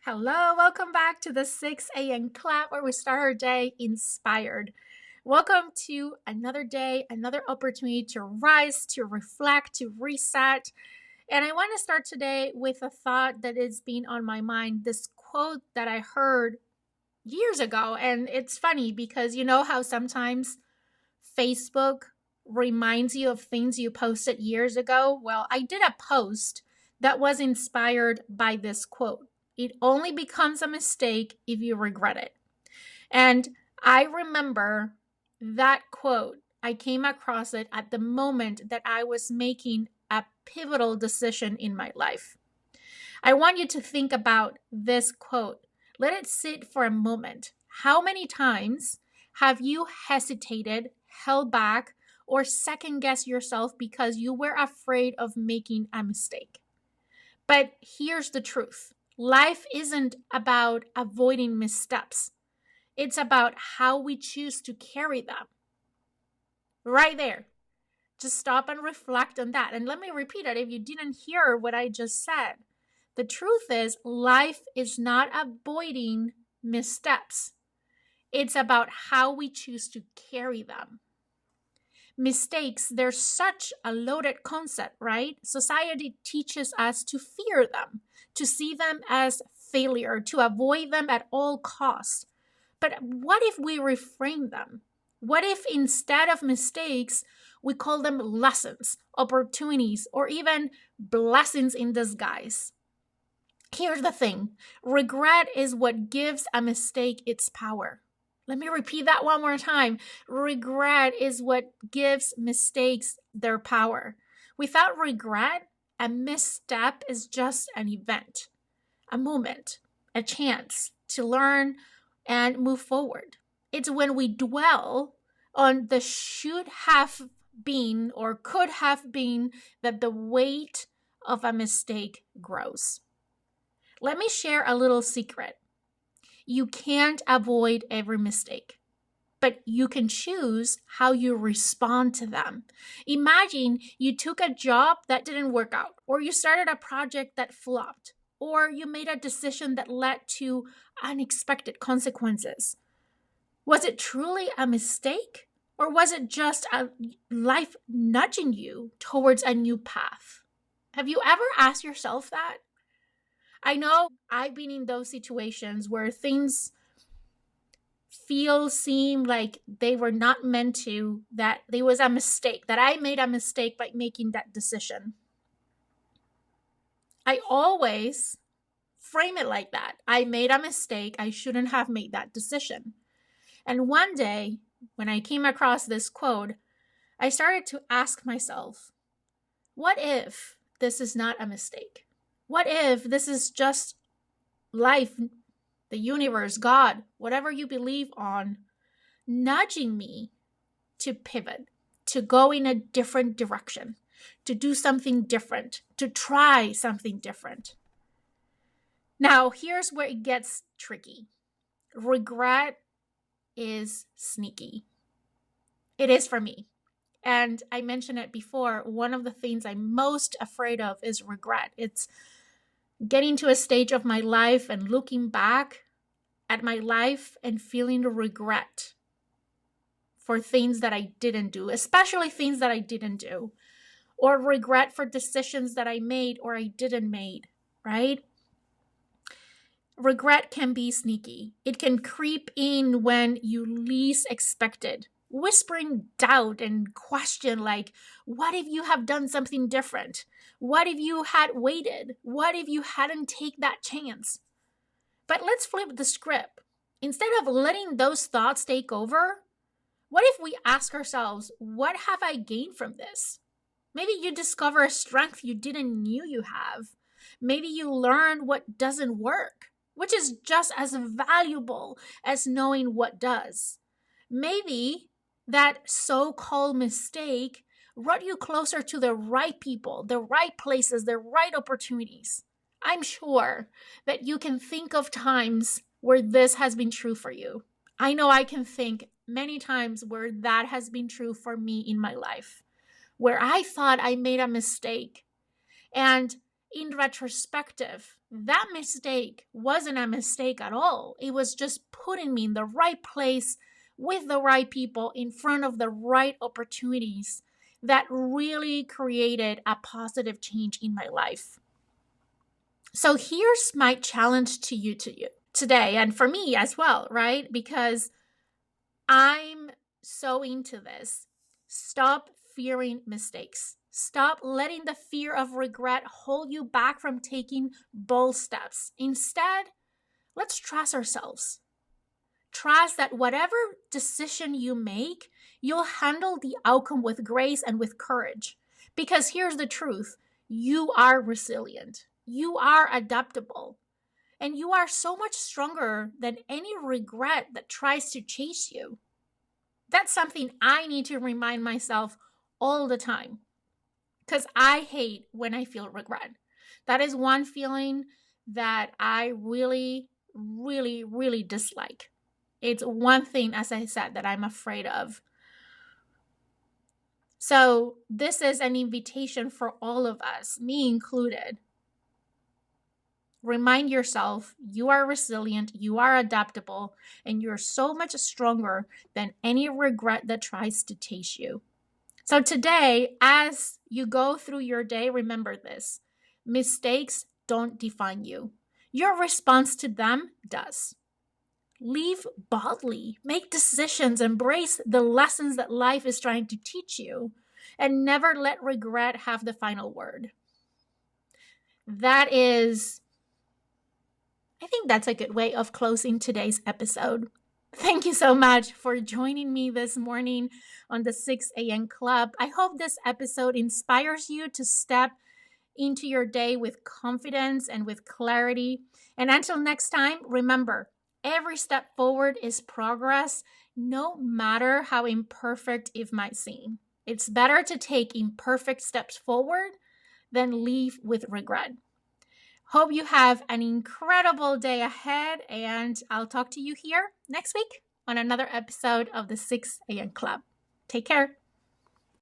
Hello, welcome back to the 6 a.m. clap where we start our day inspired. Welcome to another day, another opportunity to rise, to reflect, to reset. And I want to start today with a thought that has been on my mind, this quote that I heard years ago. And it's funny because you know how sometimes Facebook reminds you of things you posted years ago? Well, I did a post that was inspired by this quote. It only becomes a mistake if you regret it. And I remember that quote. I came across it at the moment that I was making a pivotal decision in my life. I want you to think about this quote. Let it sit for a moment. How many times have you hesitated, held back, or second guessed yourself because you were afraid of making a mistake? But here's the truth. Life isn't about avoiding missteps. It's about how we choose to carry them. Right there. Just stop and reflect on that. And let me repeat it if you didn't hear what I just said. The truth is, life is not avoiding missteps. It's about how we choose to carry them. Mistakes, they're such a loaded concept, right? Society teaches us to fear them, to see them as failure, to avoid them at all costs. But what if we reframe them? What if instead of mistakes, we call them lessons, opportunities, or even blessings in disguise? Here's the thing. Regret is what gives a mistake its power. Let me repeat that one more time. Regret is what gives mistakes their power. Without regret, a misstep is just an event, a moment, a chance to learn and move forward. It's when we dwell on the should have been or could have been that the weight of a mistake grows. Let me share a little secret. You can't avoid every mistake, but you can choose how you respond to them. Imagine you took a job that didn't work out, or you started a project that flopped, or you made a decision that led to unexpected consequences. Was it truly a mistake, or was it just a life nudging you towards a new path? Have you ever asked yourself that? I know I've been in those situations where things seem like they were not meant to, that there was a mistake, that I made a mistake by making that decision. I always frame it like that. I made a mistake. I shouldn't have made that decision. And one day, when I came across this quote, I started to ask myself, what if this is not a mistake? What if this is just life, the universe, God, whatever you believe on, nudging me to pivot, to go in a different direction, to do something different, to try something different? Now, here's where it gets tricky. Regret is sneaky. It is for me. And I mentioned it before, one of the things I'm most afraid of is regret. It's getting to a stage of my life and looking back at my life and feeling regret for things that I didn't do, especially things that I didn't do, or regret for decisions that I made or I didn't make, right? Regret can be sneaky. It can creep in when you least expect it, whispering doubt and question like, what if you have done something different? What if you had waited? What if you hadn't taken that chance? But let's flip the script. Instead of letting those thoughts take over, what if we ask ourselves, what have I gained from this? Maybe you discover a strength you didn't knew you have. Maybe you learn what doesn't work, which is just as valuable as knowing what does. Maybe that so-called mistake brought you closer to the right people, the right places, the right opportunities. I'm sure that you can think of times where this has been true for you. I know I can think many times where that has been true for me in my life, where I thought I made a mistake. And in retrospective, that mistake wasn't a mistake at all. It was just putting me in the right place with the right people in front of the right opportunities that really created a positive change in my life. So here's my challenge to you today, and for me as well, right? Because I'm so into this. Stop fearing mistakes. Stop letting the fear of regret hold you back from taking bold steps. Instead, let's trust ourselves. Trust that whatever decision you make, you'll handle the outcome with grace and with courage. Because here's the truth: you are resilient, you are adaptable, and you are so much stronger than any regret that tries to chase you. That's something I need to remind myself all the time, because I hate when I feel regret. That is one feeling that I really, really, really dislike. It's one thing, as I said, that I'm afraid of. So this is an invitation for all of us, me included. Remind yourself you are resilient, you are adaptable, and you're so much stronger than any regret that tries to chase you. So today, as you go through your day, remember this: mistakes don't define you. Your response to them does. Live boldly, make decisions, embrace the lessons that life is trying to teach you, and never let regret have the final word. I think that's a good way of closing today's episode. Thank you so much for joining me this morning on the 6 a.m. Club. I hope this episode inspires you to step into your day with confidence and with clarity. And until next time, remember, every step forward is progress, no matter how imperfect it might seem. It's better to take imperfect steps forward than leave with regret. Hope you have an incredible day ahead, and I'll talk to you here next week on another episode of the 6 a.m. Club. Take care.